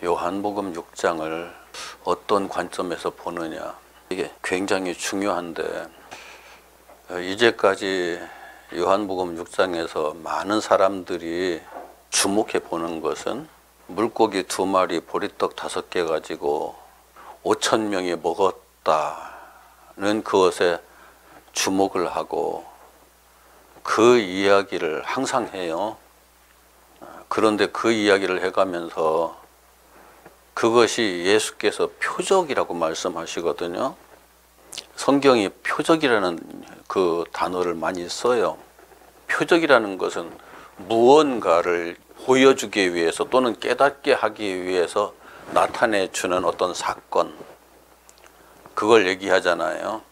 요한복음 6장을 어떤 관점에서 보느냐, 이게 굉장히 중요한데, 이제까지 요한복음 6장에서 많은 사람들이 주목해 보는 것은 물고기 2마리 보리떡 5개 가지고 5,000명이 먹었다는 그것에 주목을 하고 그 이야기를 항상 해요. 그런데 그 이야기를 해가면서 그것이 예수께서 표적이라고 말씀하시거든요. 성경이 표적이라는 그 단어를 많이 써요. 표적이라는 것은 무언가를 보여주기 위해서 또는 깨닫게 하기 위해서 나타내 주는 어떤 사건, 그걸 얘기하잖아요.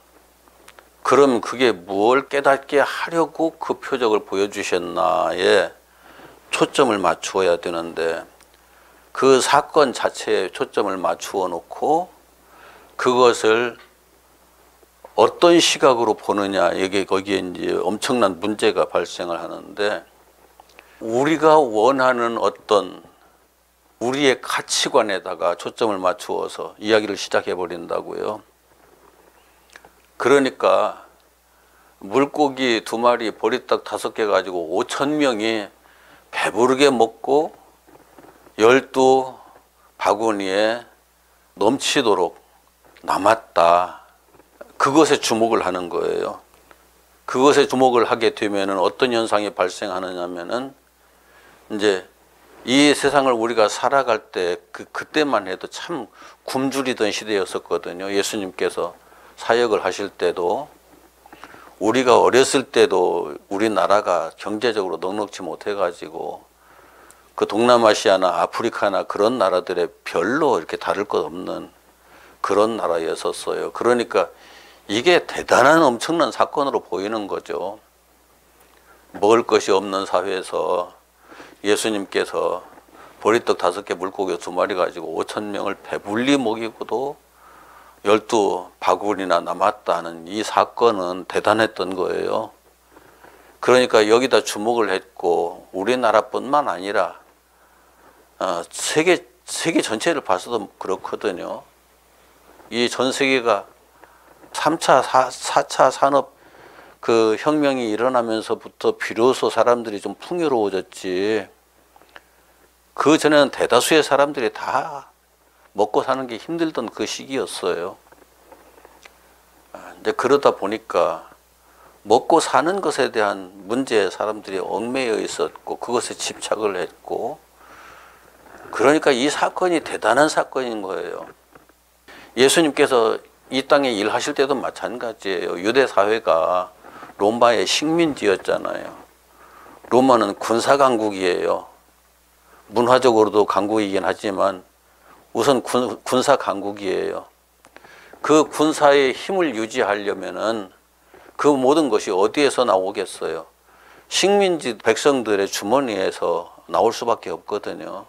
그럼 그게 무엇을 깨닫게 하려고 그 표적을 보여주셨나에 초점을 맞추어야 되는데, 그 사건 자체에 초점을 맞추어 놓고 그것을 어떤 시각으로 보느냐, 이게 거기에 이제 엄청난 문제가 발생을 하는데, 우리가 원하는 어떤 우리의 가치관에다가 초점을 맞추어서 이야기를 시작해 버린다고요. 그러니까 물고기 2마리 보리떡 5개 가지고 5,000명이 배부르게 먹고 12바구니에 넘치도록 남았다. 그것에 주목을 하는 거예요. 그것에 주목을 하게 되면은 어떤 현상이 발생하느냐면은, 이제 이 세상을 우리가 살아갈 때 그때만 해도 참 굶주리던 시대였었거든요. 예수님께서 사역을 하실 때도, 우리가 어렸을 때도 우리나라가 경제적으로 넉넉지 못해가지고 그 동남아시아나 아프리카나 그런 나라들에 별로 이렇게 다를 것 없는 그런 나라였었어요. 그러니까 이게 대단한 엄청난 사건으로 보이는 거죠. 먹을 것이 없는 사회에서 예수님께서 보리떡 5개 물고기 2마리 가지고 5,000명을 배불리 먹이고도 12바구니나 남았다는 이 사건은 대단했던 거예요. 그러니까 여기다 주목을 했고, 우리나라뿐만 아니라 세계 전체를 봐서도 그렇거든요. 이 전 세계가 3차, 4차 산업 그 혁명이 일어나면서부터 비로소 사람들이 좀 풍요로워졌지, 그 전에는 대다수의 사람들이 다 먹고 사는 게 힘들던 그 시기였어요. 이제 그러다 보니까 먹고 사는 것에 대한 문제에 사람들이 얽매여 있었고 그것에 집착을 했고, 그러니까 이 사건이 대단한 사건인 거예요. 예수님께서 이 땅에 일하실 때도 마찬가지예요. 유대 사회가 로마의 식민지였잖아요. 로마는 군사강국이에요. 문화적으로도 강국이긴 하지만 우선 군사 강국이에요. 그 군사의 힘을 유지하려면은 그 모든 것이 어디에서 나오겠어요? 식민지 백성들의 주머니에서 나올 수밖에 없거든요.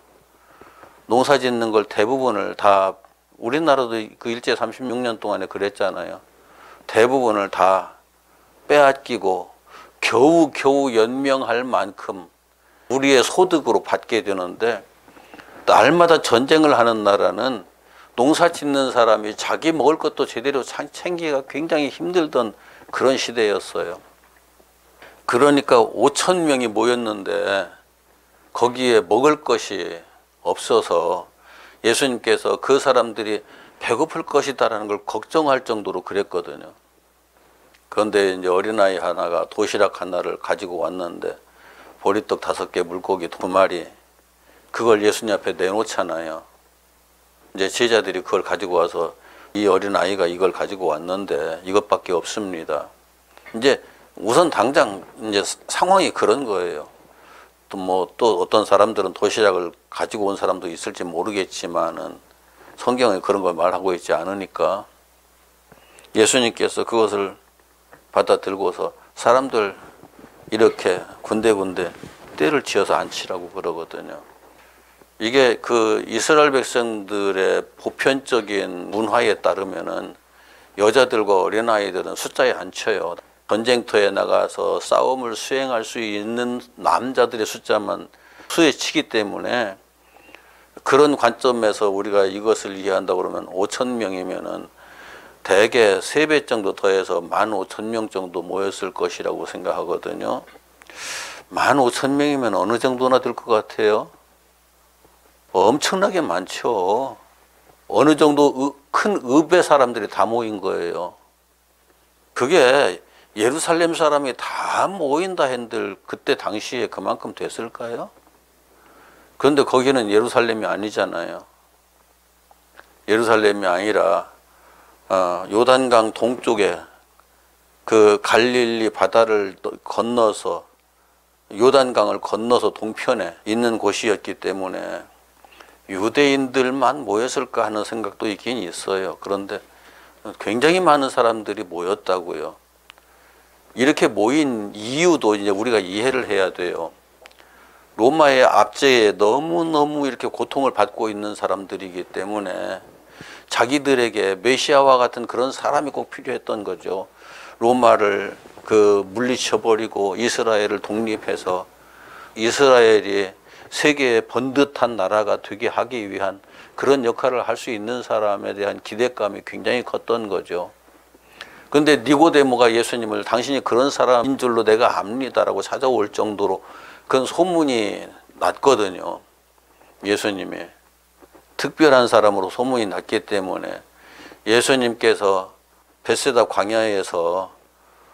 농사 짓는 걸 대부분을 다, 우리나라도 그 일제 36년 동안에 그랬잖아요. 대부분을 다 빼앗기고 겨우 연명할 만큼 우리의 소득으로 받게 되는데, 날마다 전쟁을 하는 나라는 농사 짓는 사람이 자기 먹을 것도 제대로 챙기기가 굉장히 힘들던 그런 시대였어요. 그러니까 5,000명이 모였는데 거기에 먹을 것이 없어서 예수님께서 그 사람들이 배고플 것이다라는 걸 걱정할 정도로 그랬거든요. 그런데 이제 어린아이 하나가 도시락 하나를 가지고 왔는데 보리떡 5개 물고기 2마리, 그걸 예수님 앞에 내놓잖아요. 이제 제자들이 그걸 가지고 와서, 이 어린아이가 이걸 가지고 왔는데 이것밖에 없습니다. 이제 우선 당장 이제 상황이 그런 거예요. 또 어떤 사람들은 도시락을 가지고 온 사람도 있을지 모르겠지만은 성경에 그런 걸 말하고 있지 않으니까 예수님께서 그것을 받아 들고서 사람들 이렇게 군데군데 때를 지어서 앉히라고 그러거든요. 이게 그 이스라엘 백성들의 보편적인 문화에 따르면은 여자들과 어린아이들은 숫자에 앉혀요. 전쟁터에 나가서 싸움을 수행할 수 있는 남자들의 숫자만 수에 치기 때문에 그런 관점에서 우리가 이것을 이해한다 그러면 5천 명이면은 대개 3배 정도 더해서 15,000명 정도 모였을 것이라고 생각하거든요. 15,000명이면 어느 정도나 될 것 같아요? 엄청나게 많죠. 어느 정도 큰 읍의 사람들이 다 모인 거예요. 그게 예루살렘 사람이 다 모인다 한들 그때 당시에 그만큼 됐을까요? 그런데 거기는 예루살렘이 아니잖아요. 예루살렘이 아니라 요단강 동쪽에 그 갈릴리 바다를 건너서 요단강을 건너서 동편에 있는 곳이었기 때문에 유대인들만 모였을까 하는 생각도 있긴 있어요. 그런데 굉장히 많은 사람들이 모였다고요. 이렇게 모인 이유도 이제 우리가 이해를 해야 돼요. 로마의 압제에 너무너무 이렇게 고통을 받고 있는 사람들이기 때문에 자기들에게 메시아와 같은 그런 사람이 꼭 필요했던 거죠. 로마를 물리쳐버리고 이스라엘을 독립해서 이스라엘이 세계의 번듯한 나라가 되게 하기 위한 그런 역할을 할 수 있는 사람에 대한 기대감이 굉장히 컸던 거죠. 그런데 니고데모가 예수님을 당신이 그런 사람인 줄로 내가 압니다라고 찾아올 정도로 그런 소문이 났거든요. 예수님이 특별한 사람으로 소문이 났기 때문에 예수님께서 벳세다 광야에서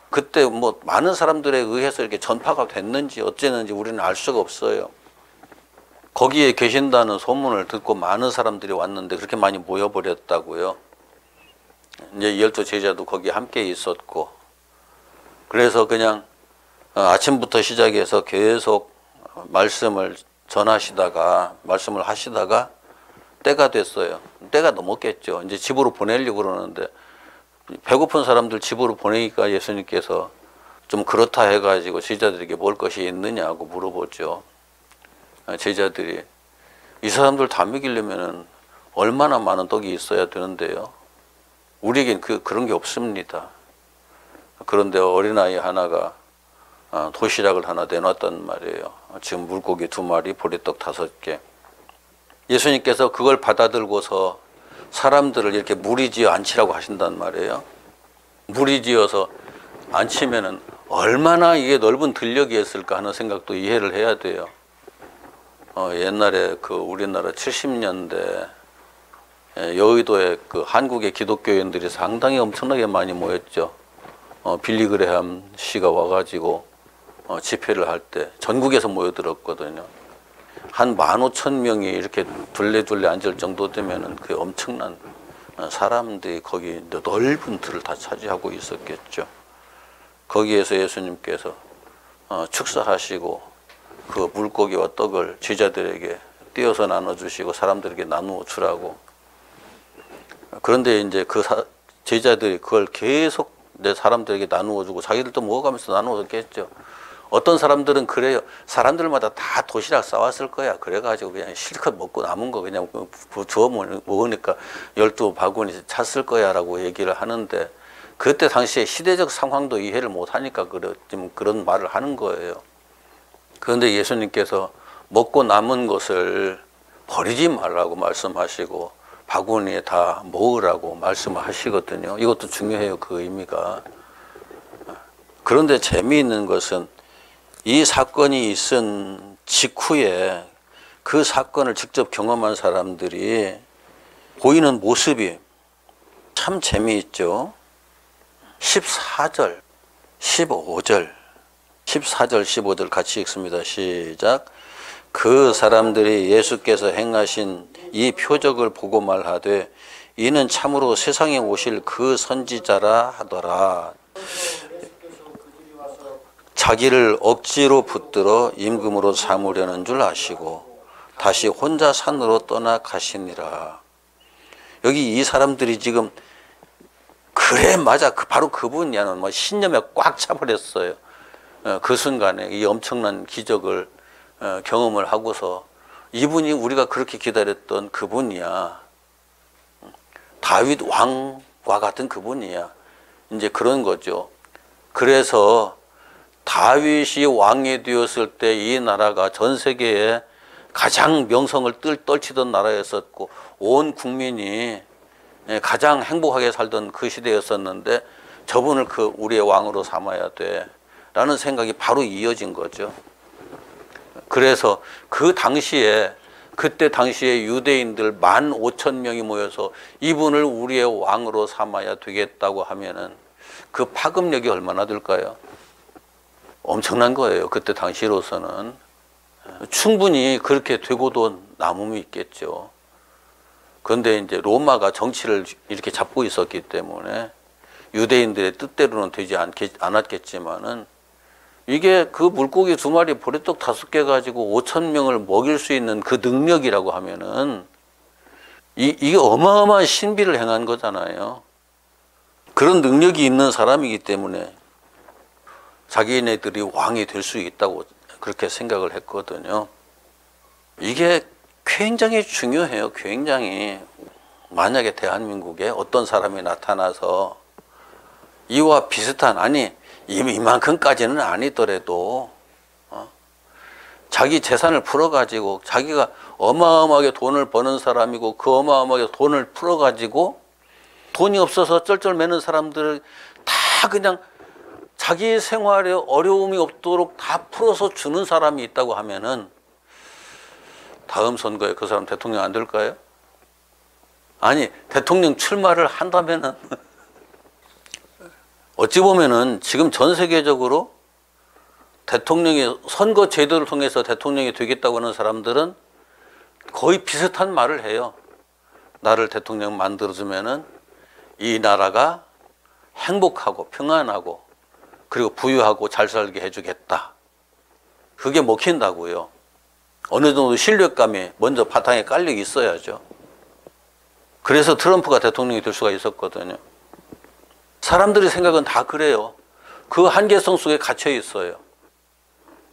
그때 뭐 많은 사람들에 의해서 이렇게 전파가 됐는지 어쨌는지 우리는 알 수가 없어요. 거기에 계신다는 소문을 듣고 많은 사람들이 왔는데 그렇게 많이 모여버렸다고요. 이제 12 제자도 거기 함께 있었고, 그래서 그냥 아침부터 시작해서 계속 말씀을 하시다가 때가 됐어요. 때가 넘었겠죠. 이제 집으로 보내려고 그러는데 배고픈 사람들 집으로 보내니까 예수님께서 좀 그렇다 해가지고 제자들에게 먹을 것이 있느냐고 물어보죠. 제자들이 이 사람들 다 먹이려면 얼마나 많은 떡이 있어야 되는데요. 우리에겐 그런 게 없습니다. 그런데 어린아이 하나가 도시락을 하나 내놨단 말이에요. 지금 물고기 2마리, 보리떡 5개. 예수님께서 그걸 받아들고서 사람들을 이렇게 무리지어 앉히라고 하신단 말이에요. 무리지어서 앉히면은 얼마나 이게 넓은 들녘이었을까 하는 생각도 이해를 해야 돼요. 옛날에 우리나라 70년대 여의도에 한국의 기독교인들이 상당히 엄청나게 많이 모였죠. 빌리그레함 씨가 와가지고 집회를 할 때 전국에서 모여들었거든요. 한 15,000명이 이렇게 둘레둘레 앉을 정도 되면은 그 엄청난 사람들이 거기 넓은 틀을 다 차지하고 있었겠죠. 거기에서 예수님께서 축사하시고 그 물고기와 떡을 제자들에게 띄어서 나눠주시고 사람들에게 나누어 주라고. 그런데 이제 제자들이 그걸 계속 내 사람들에게 나누어 주고 자기들도 먹어가면서 나누어 줬겠죠. 어떤 사람들은 그래요. 사람들마다 다 도시락 싸왔을 거야. 그래가지고 그냥 실컷 먹고 남은 거 그냥 주워 먹으니까 12바구니 찼을 거야 라고 얘기를 하는데, 그때 당시에 시대적 상황도 이해를 못하니까 그런 말을 하는 거예요. 그런데 예수님께서 먹고 남은 것을 버리지 말라고 말씀하시고 바구니에 다 모으라고 말씀하시거든요. 이것도 중요해요. 그 의미가. 그런데 재미있는 것은 이 사건이 있은 직후에 그 사건을 직접 경험한 사람들이 보이는 모습이 참 재미있죠. 14절, 15절, 14절, 15절 같이 읽습니다. 시작. 그 사람들이 예수께서 행하신 이 표적을 보고 말하되 이는 참으로 세상에 오실 그 선지자라 하더라. 자기를 억지로 붙들어 임금으로 삼으려는 줄 아시고 다시 혼자 산으로 떠나 가시니라. 여기 이 사람들이 지금 그래 맞아 바로 그분이야는 신념에 꽉 차버렸어요. 그 순간에 이 엄청난 기적을 경험을 하고서 이분이 우리가 그렇게 기다렸던 그분이야. 다윗 왕과 같은 그분이야. 이제 그런 거죠. 그래서 다윗이 왕이 되었을 때 이 나라가 전 세계에 가장 명성을 떨치던 나라였었고 온 국민이 가장 행복하게 살던 그 시대였었는데 저분을 그 우리의 왕으로 삼아야 돼라는 생각이 바로 이어진 거죠. 그래서 그때 당시에 유대인들 15,000명이 모여서 이분을 우리의 왕으로 삼아야 되겠다고 하면은 그 파급력이 얼마나 될까요? 엄청난 거예요. 그때 당시로서는. 충분히 그렇게 되고도 남음이 있겠죠. 그런데 이제 로마가 정치를 이렇게 잡고 있었기 때문에 유대인들의 뜻대로는 되지 않았겠지만은 이게 그 물고기 2마리 보리떡 5개 가지고 5,000명을 먹일 수 있는 그 능력이라고 하면은 이게 어마어마한 신비를 행한 거잖아요. 그런 능력이 있는 사람이기 때문에 자기네들이 왕이 될 수 있다고 그렇게 생각을 했거든요. 이게 굉장히 중요해요. 굉장히. 만약에 대한민국에 어떤 사람이 나타나서 이와 비슷한, 아니 이만큼까지는 아니더라도 자기 재산을 풀어가지고 자기가 어마어마하게 돈을 버는 사람이고 그 어마어마하게 돈을 풀어가지고 돈이 없어서 쩔쩔매는 사람들을 다 그냥 자기 생활에 어려움이 없도록 다 풀어서 주는 사람이 있다고 하면은 다음 선거에 그 사람 대통령 안 될까요? 아니, 대통령 출마를 한다면은 어찌 보면은 지금 전 세계적으로 대통령이 선거 제도를 통해서 대통령이 되겠다고 하는 사람들은 거의 비슷한 말을 해요. 나를 대통령 만들어주면은 이 나라가 행복하고 평안하고 그리고 부유하고 잘 살게 해주겠다. 그게 먹힌다고요. 어느 정도 신뢰감이 먼저 바탕에 깔려 있어야죠. 그래서 트럼프가 대통령이 될 수가 있었거든요. 사람들의 생각은 다 그래요. 그 한계성 속에 갇혀 있어요.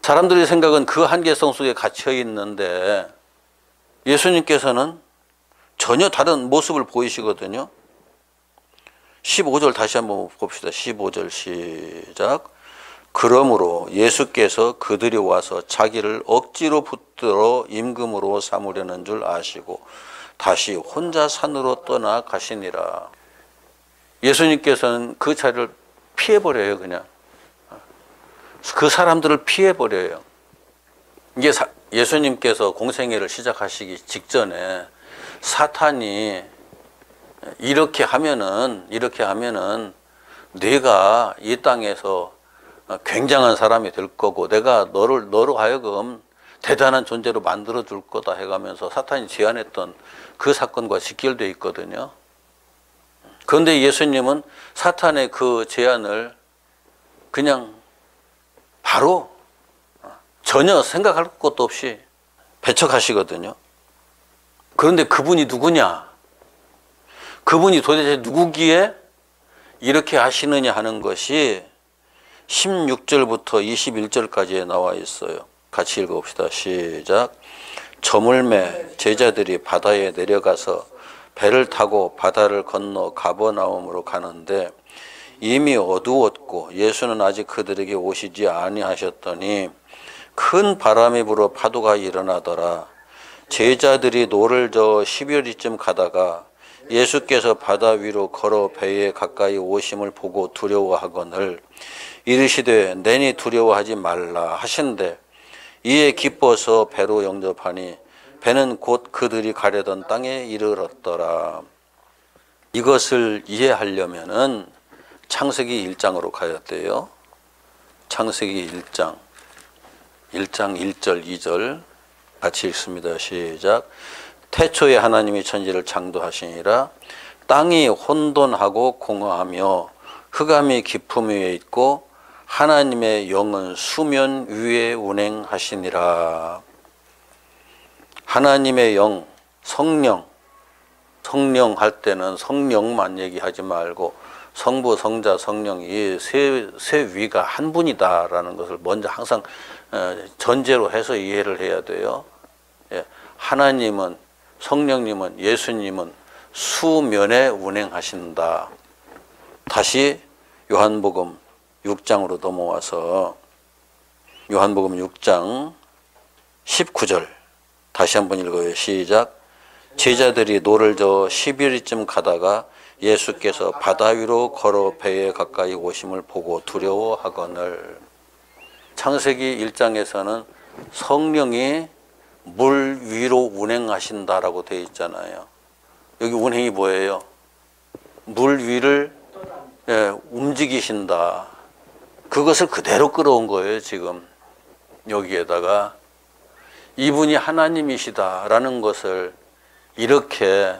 사람들의 생각은 그 한계성 속에 갇혀 있는데 예수님께서는 전혀 다른 모습을 보이시거든요. 15절 다시 한번 봅시다. 15절 시작. 그러므로 예수께서 그들이 와서 자기를 억지로 붙들어 임금으로 삼으려는 줄 아시고 다시 혼자 산으로 떠나 가시니라. 예수님께서는 그 자리를 피해버려요. 그냥 그 사람들을 피해버려요. 이게 예수님께서 공생애를 시작하시기 직전에 사탄이 이렇게 하면은 네가 이 땅에서 굉장한 사람이 될 거고 내가 너로 하여금 대단한 존재로 만들어 줄 거다 해가면서 사탄이 제안했던 그 사건과 직결되어 있거든요. 그런데 예수님은 사탄의 그 제안을 그냥 바로 전혀 생각할 것도 없이 배척하시거든요. 그런데 그분이 누구냐? 그분이 도대체 누구기에 이렇게 하시느냐 하는 것이 16절부터 21절까지에 나와 있어요. 같이 읽어봅시다. 시작. 저물매 제자들이 바다에 내려가서 배를 타고 바다를 건너 가버나움으로 가는데 이미 어두웠고 예수는 아직 그들에게 오시지 아니하셨더니 큰 바람이 불어 파도가 일어나더라. 제자들이 노를 저어 12여리쯤 가다가 예수께서 바다 위로 걸어 배에 가까이 오심을 보고 두려워하거늘 이르시되 내니 두려워하지 말라 하신대 이에 기뻐서 배로 영접하니 배는 곧 그들이 가려던 땅에 이르렀더라. 이것을 이해하려면은 창세기 1장으로 가야 돼요. 창세기 1장 1절 2절 같이 읽습니다. 시작. 태초에 하나님이 천지를 창조하시니라. 땅이 혼돈하고 공허하며 흑암이 깊음 위에 있고 하나님의 영은 수면 위에 운행하시니라. 하나님의 영, 성령 할 때는 성령만 얘기하지 말고 성부, 성자, 성령 이 세 위가 한 분이다라는 것을 먼저 항상 전제로 해서 이해를 해야 돼요. 하나님은, 성령님은, 예수님은 수면에 운행하신다. 다시 요한복음 6장으로 넘어와서 요한복음 6장 19절 다시 한번 읽어요. 시작. 제자들이 노를 저어 11일쯤 가다가 예수께서 바다 위로 걸어 배에 가까이 오심을 보고 두려워하거늘. 창세기 1장에서는 성령이 물 위로 운행하신다라고 되어 있잖아요. 여기 운행이 뭐예요? 물 위를 움직이신다. 그것을 그대로 끌어온 거예요. 지금 여기에다가 이분이 하나님이시다라는 것을 이렇게,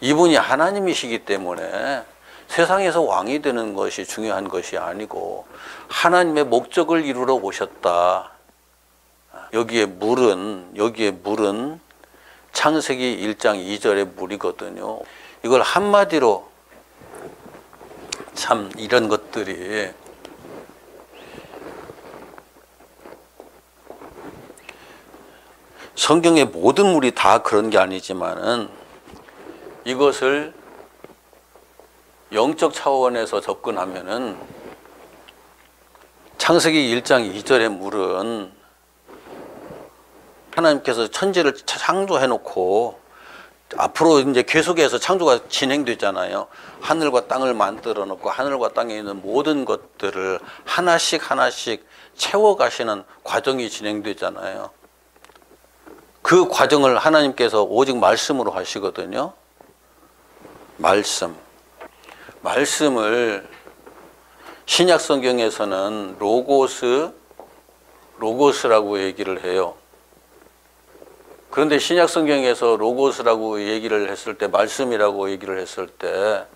이분이 하나님이시기 때문에 세상에서 왕이 되는 것이 중요한 것이 아니고 하나님의 목적을 이루러 오셨다. 여기에 물은 창세기 1장 2절의 물이거든요. 이걸 한마디로 참 이런 것들이 성경의 모든 물이 다 그런 게 아니지만은 이것을 영적 차원에서 접근하면은 창세기 1장 2절의 물은 하나님께서 천지를 창조해 놓고 앞으로 이제 계속해서 창조가 진행되잖아요. 하늘과 땅을 만들어 놓고 하늘과 땅에 있는 모든 것들을 하나씩 하나씩 채워 가시는 과정이 진행되잖아요. 그 과정을 하나님께서 오직 말씀으로 하시거든요. 말씀을 신약 성경에서는 로고스라고 얘기를 해요. 그런데 신약 성경에서 로고스라고 얘기를 했을 때, 말씀이라고 얘기를 했을 때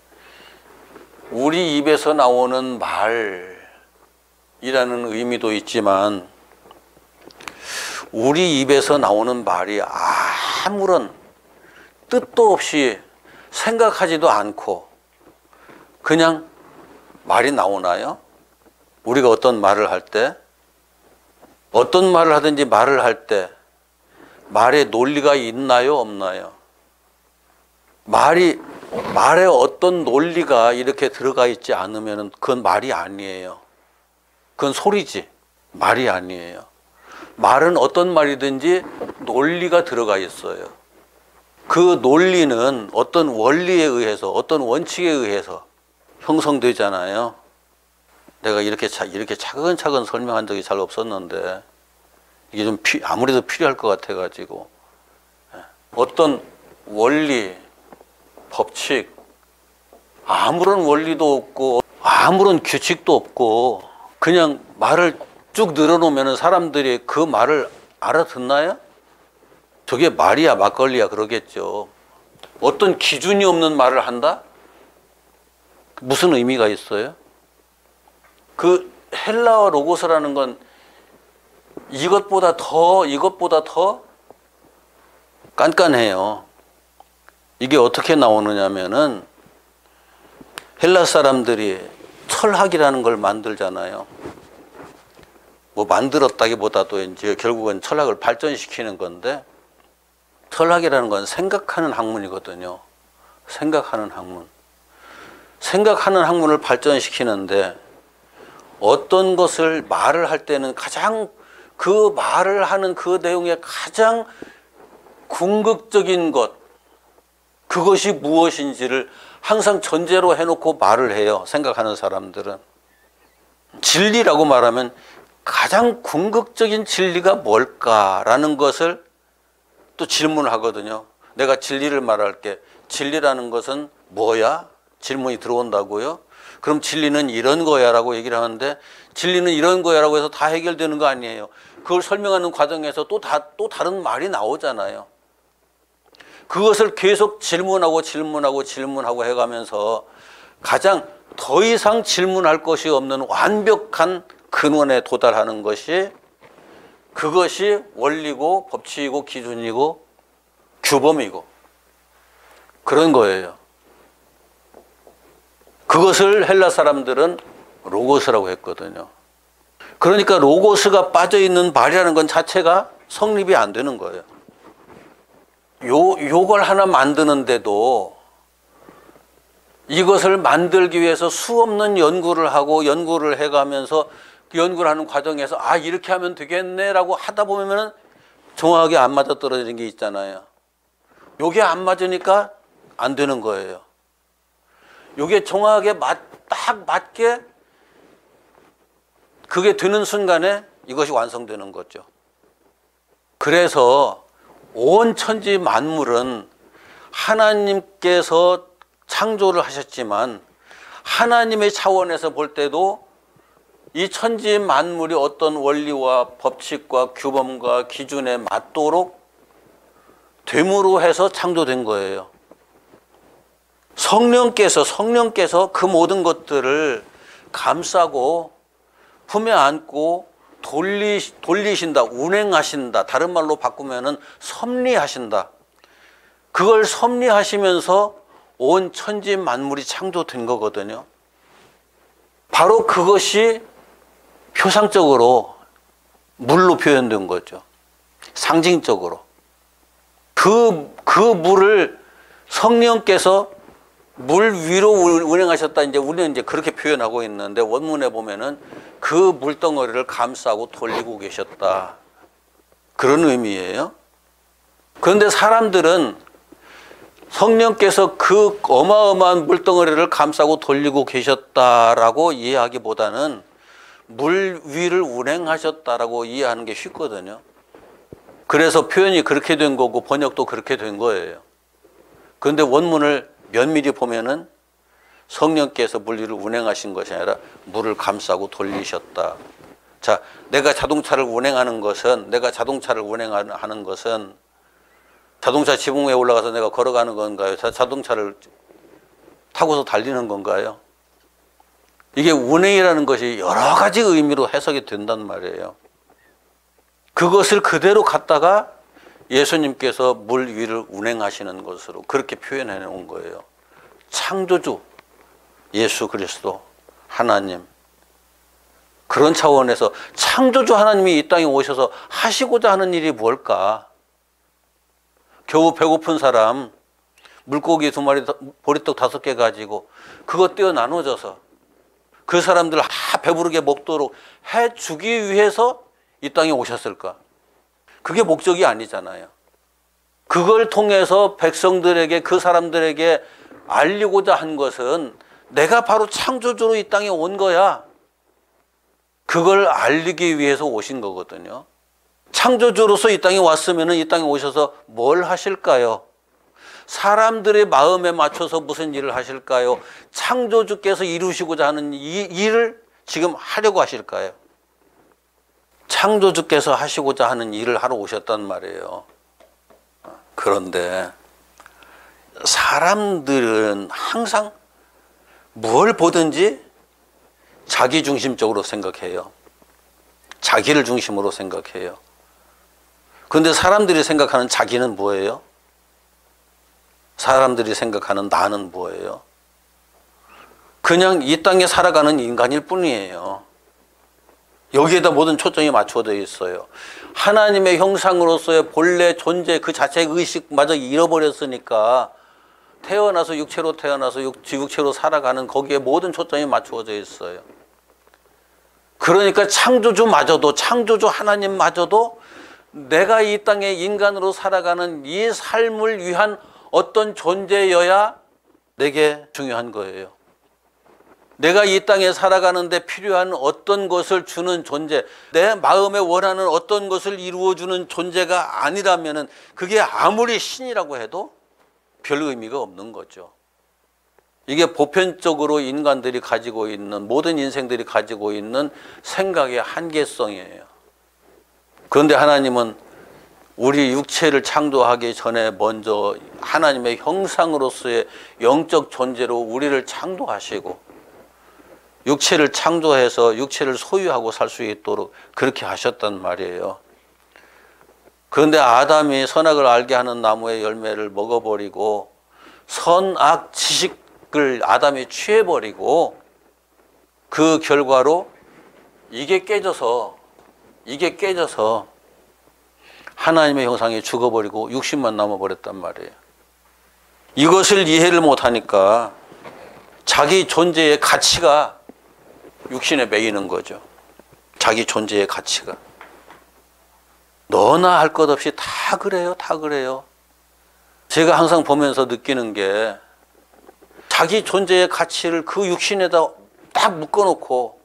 우리 입에서 나오는 말이라는 의미도 있지만 우리 입에서 나오는 말이 아무런 뜻도 없이 생각하지도 않고 그냥 말이 나오나요? 우리가 어떤 말을 할 때, 어떤 말을 하든지 말을 할 때 말에 논리가 있나요? 없나요? 말에 어떤 논리가 이렇게 들어가 있지 않으면 그건 말이 아니에요. 그건 소리지 말이 아니에요. 말은 어떤 말이든지 논리가 들어가 있어요. 그 논리는 어떤 원리에 의해서, 어떤 원칙에 의해서 형성되잖아요. 내가 이렇게 차근차근 설명한 적이 잘 없었는데 이게 좀 아무래도 필요할 것 같아가지고, 어떤 원리, 법칙, 아무런 원리도 없고 아무런 규칙도 없고 그냥 말을 쭉 늘어놓으면 사람들이 그 말을 알아듣나요? 저게 말이야 막걸리야 그러겠죠. 어떤 기준이 없는 말을 한다? 무슨 의미가 있어요? 그 헬라어 로고스라는 건 이것보다 더 깐깐해요. 이게 어떻게 나오느냐면은 헬라 사람들이 철학이라는 걸 만들잖아요. 뭐 만들었다기보다도 이제 결국은 철학을 발전시키는 건데, 철학이라는 건 생각하는 학문이거든요. 생각하는 학문. 생각하는 학문을 발전시키는데 어떤 것을 말을 할 때는 가장 그 말을 하는 그 내용의 가장 궁극적인 것, 그것이 무엇인지를 항상 전제로 해놓고 말을 해요. 생각하는 사람들은. 진리라고 말하면 가장 궁극적인 진리가 뭘까라는 것을 또 질문을 하거든요. 내가 진리를 말할게. 진리라는 것은 뭐야? 질문이 들어온다고요? 그럼 진리는 이런 거야 라고 얘기를 하는데, 진리는 이런 거야 라고 해서 다 해결되는 거 아니에요. 그걸 설명하는 과정에서 또 다른 말이 나오잖아요. 그것을 계속 질문하고 해가면서 가장 더 이상 질문할 것이 없는 완벽한 근원에 도달하는 것이, 그것이 원리고 법칙이고 기준이고 규범이고 그런 거예요. 그것을 헬라 사람들은 로고스라고 했거든요. 그러니까 로고스가 빠져있는 말이라는 건 자체가 성립이 안 되는 거예요. 요걸 하나 만드는데도 이것을 만들기 위해서 수없는 연구를 해가면서 그 연구를 하는 과정에서 이렇게 하면 되겠네 라고 하다 보면은 정확하게 안 맞아 떨어지는 게 있잖아요. 요게 안 맞으니까 안 되는 거예요. 요게 정확하게 딱 맞게 그게 되는 순간에 이것이 완성되는 거죠. 그래서 온 천지 만물은 하나님께서 창조를 하셨지만 하나님의 차원에서 볼 때도 이 천지 만물이 어떤 원리와 법칙과 규범과 기준에 맞도록 됨으로 해서 창조된 거예요. 성령께서 그 모든 것들을 감싸고 품에 안고 돌리신다, 운행하신다. 다른 말로 바꾸면은 섭리하신다. 그걸 섭리하시면서 온 천지 만물이 창조된 거거든요. 바로 그것이 표상적으로 물로 표현된 거죠. 상징적으로. 그 물을 성령께서 물 위로 운행하셨다. 우리는 이제 그렇게 표현하고 있는데 원문에 보면은 그 물덩어리를 감싸고 돌리고 계셨다. 그런 의미예요. 그런데 사람들은 성령께서 그 어마어마한 물덩어리를 감싸고 돌리고 계셨다라고 이해하기보다는 물 위를 운행하셨다라고 이해하는 게 쉽거든요. 그래서 표현이 그렇게 된 거고 번역도 그렇게 된 거예요. 그런데 원문을 면밀히 보면은 성령께서 물 위를 운행하신 것이 아니라 물을 감싸고 돌리셨다. 자, 내가 자동차를 운행하는 것은 자동차 지붕 위에 올라가서 내가 걸어가는 건가요? 자동차를 타고서 달리는 건가요? 이게 운행이라는 것이 여러 가지 의미로 해석이 된단 말이에요. 그것을 그대로 갖다가 예수님께서 물 위를 운행하시는 것으로 그렇게 표현해 놓은 거예요. 창조주 예수 그리스도 하나님, 그런 차원에서 창조주 하나님이 이 땅에 오셔서 하시고자 하는 일이 뭘까? 겨우 배고픈 사람 물고기 2마리 보리떡 5개 가지고 그거 떼어 나눠줘서 그 사람들 배부르게 먹도록 해주기 위해서 이 땅에 오셨을까? 그게 목적이 아니잖아요. 그걸 통해서 백성들에게, 그 사람들에게 알리고자 한 것은 내가 바로 창조주로 이 땅에 온 거야. 그걸 알리기 위해서 오신 거거든요. 창조주로서 이 땅에 왔으면 이 땅에 오셔서 뭘 하실까요? 사람들의 마음에 맞춰서 무슨 일을 하실까요? 창조주께서 이루시고자 하는 이 일을 지금 하려고 하실까요? 창조주께서 하시고자 하는 일을 하러 오셨단 말이에요. 그런데 사람들은 항상 뭘 보든지 자기 중심적으로 생각해요. 자기를 중심으로 생각해요. 그런데 사람들이 생각하는 자기는 뭐예요? 사람들이 생각하는 나는 뭐예요? 그냥 이 땅에 살아가는 인간일 뿐이에요. 여기에다 모든 초점이 맞춰져 있어요. 하나님의 형상으로서의 본래 존재 그 자체의 의식마저 잃어버렸으니까 태어나서 육체로 태어나서 육체로 살아가는 거기에 모든 초점이 맞추어져 있어요. 그러니까 창조주 하나님마저도 내가 이 땅에 인간으로 살아가는 이 삶을 위한 어떤 존재여야 내게 중요한 거예요. 내가 이 땅에 살아가는데 필요한 어떤 것을 주는 존재, 내 마음에 원하는 어떤 것을 이루어주는 존재가 아니라면은 그게 아무리 신이라고 해도 별 의미가 없는 거죠. 이게 보편적으로 인간들이 가지고 있는, 모든 인생들이 가지고 있는 생각의 한계성이에요. 그런데 하나님은 우리 육체를 창조하기 전에 먼저 하나님의 형상으로서의 영적 존재로 우리를 창조하시고 육체를 창조해서 육체를 소유하고 살 수 있도록 그렇게 하셨단 말이에요. 그런데 아담이 선악을 알게 하는 나무의 열매를 먹어버리고 선악 지식을 아담이 취해버리고 그 결과로 이게 깨져서 하나님의 형상이 죽어버리고 육신만 남아버렸단 말이에요. 이것을 이해를 못하니까 자기 존재의 가치가 육신에 매이는 거죠. 자기 존재의 가치가. 너나 할 것 없이 다 그래요. 다 그래요. 제가 항상 보면서 느끼는 게 자기 존재의 가치를 그 육신에다 딱 묶어놓고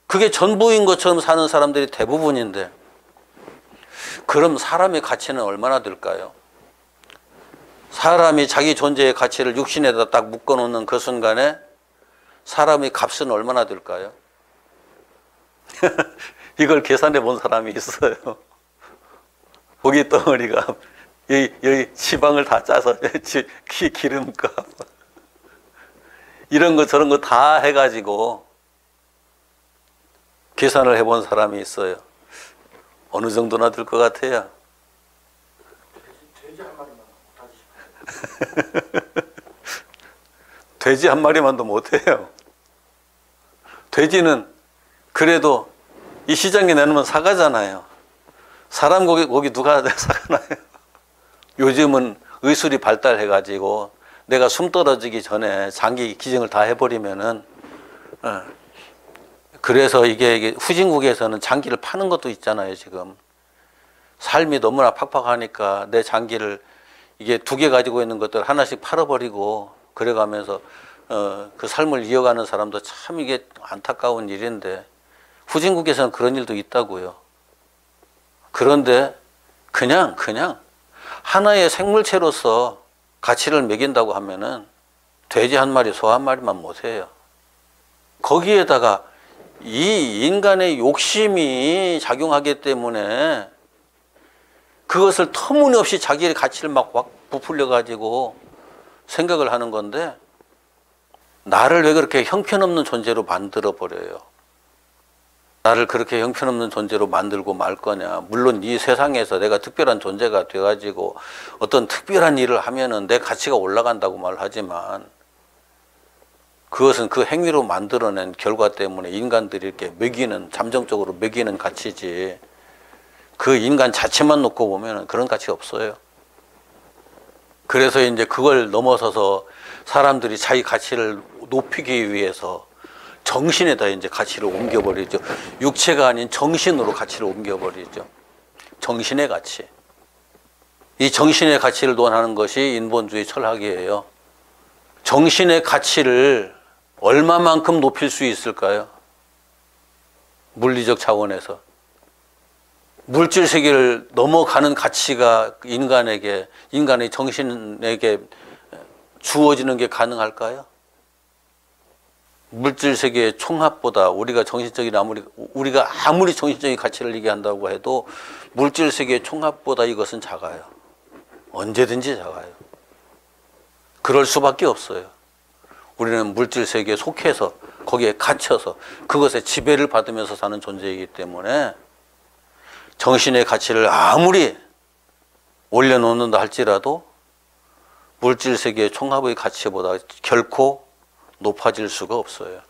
그게 전부인 것처럼 사는 사람들이 대부분인데, 그럼 사람의 가치는 얼마나 될까요? 사람이 자기 존재의 가치를 육신에다 딱 묶어놓는 그 순간에 사람의 값은 얼마나 될까요? 이걸 계산해 본 사람이 있어요. 고기 덩어리가 여기 지방을 다 짜서 기름값 이런 거 저런 거 다 해가지고 계산을 해본 사람이 있어요. 어느 정도나 들 것 같아요? 돼지 한 마리만 못하지. 돼지 한 마리만도 못해요. 돼지는 그래도 이 시장에 내놓으면 사가잖아요. 사람 고기 누가 사가나요? 요즘은 의술이 발달해가지고 내가 숨 떨어지기 전에 장기 기증을 다 해버리면은, 그래서 이게 후진국에서는 장기를 파는 것도 있잖아요. 지금 삶이 너무나 팍팍하니까 내 장기를 이게 2개 가지고 있는 것들 하나씩 팔아버리고 그래가면서 그 삶을 이어가는 사람도 참 이게 안타까운 일인데, 후진국에서는 그런 일도 있다고요. 그런데 그냥 하나의 생물체로서 가치를 매긴다고 하면은 돼지 한 마리, 소 한 마리만 못해요. 거기에다가 이 인간의 욕심이 작용하기 때문에 그것을 터무니없이 자기의 가치를 막 부풀려 가지고 생각을 하는 건데, 나를 왜 그렇게 형편없는 존재로 만들어 버려요? 나를 그렇게 형편없는 존재로 만들고 말 거냐? 물론 이 세상에서 내가 특별한 존재가 돼가지고 어떤 특별한 일을 하면은 내 가치가 올라간다고 말하지만, 그것은 그 행위로 만들어낸 결과 때문에 인간들이 이렇게 매기는, 잠정적으로 매기는 가치지, 그 인간 자체만 놓고 보면은 그런 가치가 없어요. 그래서 이제 그걸 넘어서서 사람들이 자기 가치를 높이기 위해서 정신에다 이제 가치를 옮겨버리죠. 육체가 아닌 정신으로 가치를 옮겨버리죠. 정신의 가치. 이 정신의 가치를 논하는 것이 인본주의 철학이에요. 정신의 가치를 얼마만큼 높일 수 있을까요? 물리적 차원에서. 물질 세계를 넘어가는 가치가 인간의 정신에게 주어지는 게 가능할까요? 물질 세계의 총합보다 우리가 아무리 정신적인 가치를 얘기한다고 해도 물질 세계의 총합보다 이것은 작아요. 언제든지 작아요. 그럴 수밖에 없어요. 우리는 물질 세계에 속해서 거기에 갇혀서 그것에 지배를 받으면서 사는 존재이기 때문에 정신의 가치를 아무리 올려놓는다 할지라도 물질 세계의 총합의 가치보다 결코 높아질 수가 없어요.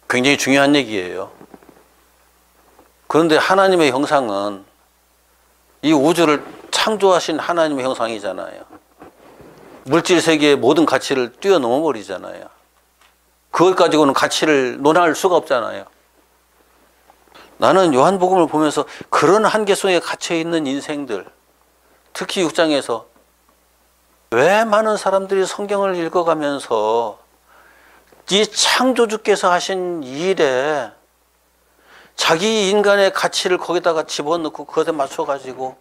굉장히 중요한 얘기예요. 그런데 하나님의 형상은 이 우주를 창조하신 하나님의 형상이잖아요. 물질 세계의 모든 가치를 뛰어넘어 버리잖아요. 그것 가지고는 가치를 논할 수가 없잖아요. 나는 요한복음을 보면서 그런 한계 속에 갇혀 있는 인생들, 특히 6장에서 왜 많은 사람들이 성경을 읽어가면서 이 창조주께서 하신 일에 자기 인간의 가치를 거기다가 집어넣고 그것에 맞춰가지고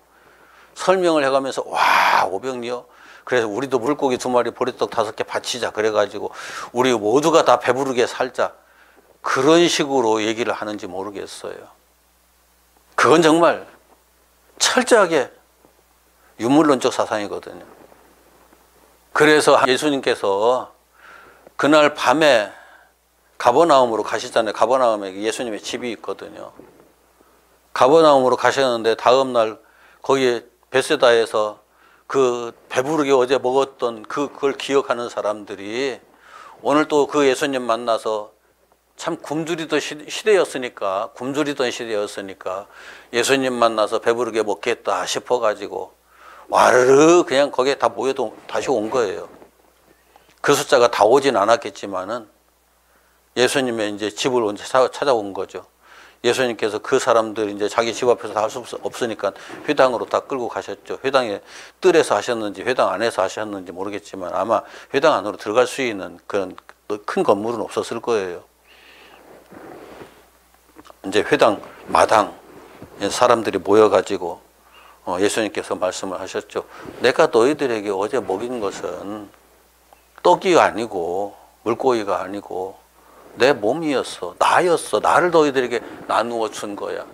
설명을 해가면서 와, 오병이요. 그래서 우리도 물고기 2마리, 보리떡 5개 바치자. 그래가지고 우리 모두가 다 배부르게 살자. 그런 식으로 얘기를 하는지 모르겠어요. 그건 정말 철저하게 유물론적 사상이거든요. 그래서 예수님께서 그날 밤에 가버나움으로 가시잖아요. 가버나움에 예수님의 집이 있거든요. 가버나움으로 가셨는데 다음날 거기에 베세다에서 그 배부르게 어제 먹었던 그걸 기억하는 사람들이 오늘 또 그 예수님 만나서 참 굶주리던 시대였으니까 예수님 만나서 배부르게 먹겠다 싶어가지고 와르르 그냥 거기에 다 모여도 다시 온 거예요. 그 숫자가 다 오진 않았겠지만은 예수님의 이제 집을 찾아온 거죠. 예수님께서 그 사람들이 이제 자기 집 앞에서 할 수 없으니까 회당으로 다 끌고 가셨죠. 회당에 뜰에서 하셨는지 회당 안에서 하셨는지 모르겠지만 아마 회당 안으로 들어갈 수 있는 그런 큰 건물은 없었을 거예요. 이제 회당 마당 사람들이 모여가지고 예수님께서 말씀을 하셨죠. 내가 너희들에게 어제 먹인 것은 떡이 아니고 물고기가 아니고 내 몸이었어. 나였어. 나를 너희들에게 나누어 준 거야.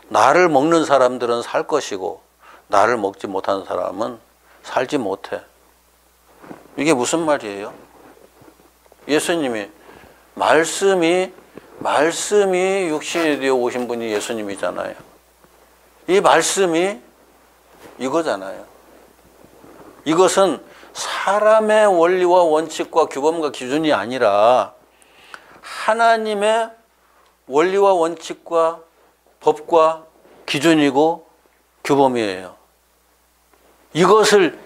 나를 먹는 사람들은 살 것이고 나를 먹지 못하는 사람은 살지 못해. 이게 무슨 말이에요? 예수님이 말씀이 육신이 되어 오신 분이 예수님이잖아요. 이 말씀이 이거잖아요. 이것은 사람의 원리와 원칙과 규범과 기준이 아니라 하나님의 원리와 원칙과 법과 기준이고 규범이에요. 이것을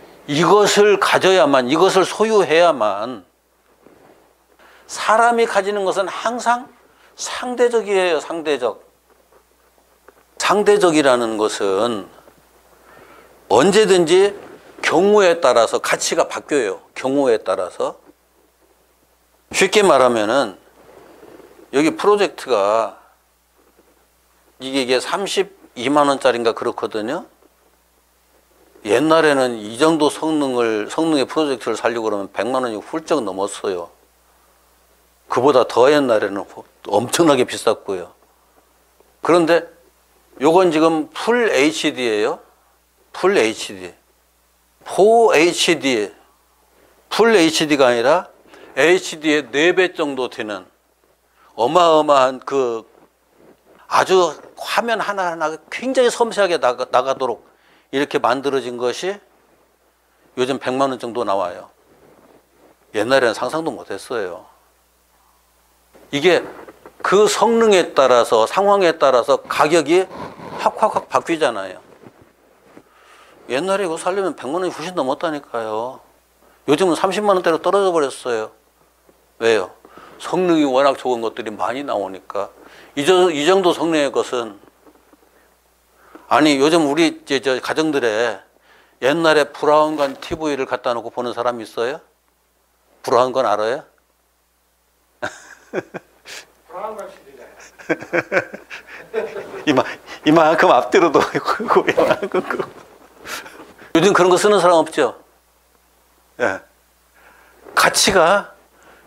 가져야만, 이것을 소유해야만. 사람이 가지는 것은 항상 상대적이에요. 상대적이라는 것은 언제든지 경우에 따라서 가치가 바뀌어요. 경우에 따라서. 쉽게 말하면은 여기 프로젝트가 이게 32만 원짜리인가 그렇거든요. 옛날에는 이 정도 성능의 프로젝트를 살려고 그러면 100만 원이 훌쩍 넘었어요. 그보다 더 옛날에는 엄청나게 비쌌고요. 그런데 요건 지금 풀 HD예요. 풀 HD. 4HD. 풀 HD가 아니라 HD의 4배 정도 되는 어마어마한 그 아주 화면 하나하나가 굉장히 섬세하게 나가도록 이렇게 만들어진 것이 요즘 100만 원 정도 나와요. 옛날에는 상상도 못했어요. 이게 그 성능에 따라서 상황에 따라서 가격이 확 바뀌잖아요. 옛날에 이거 살려면 100만 원이 훨씬 넘었다니까요. 요즘은 30만 원대로 떨어져 버렸어요. 왜요? 성능이 워낙 좋은 것들이 많이 나오니까. 이 정도 성능의 것은 아니 요즘 우리 저 가정들에 옛날에 브라운관 TV를 갖다 놓고 보는 사람 있어요? 브라운관 알아요? 브라운관 시대잖아요. 이만큼 앞뒤로도 크고 이만큼 크고. 요즘 그런 거 쓰는 사람 없죠? 예. 가치가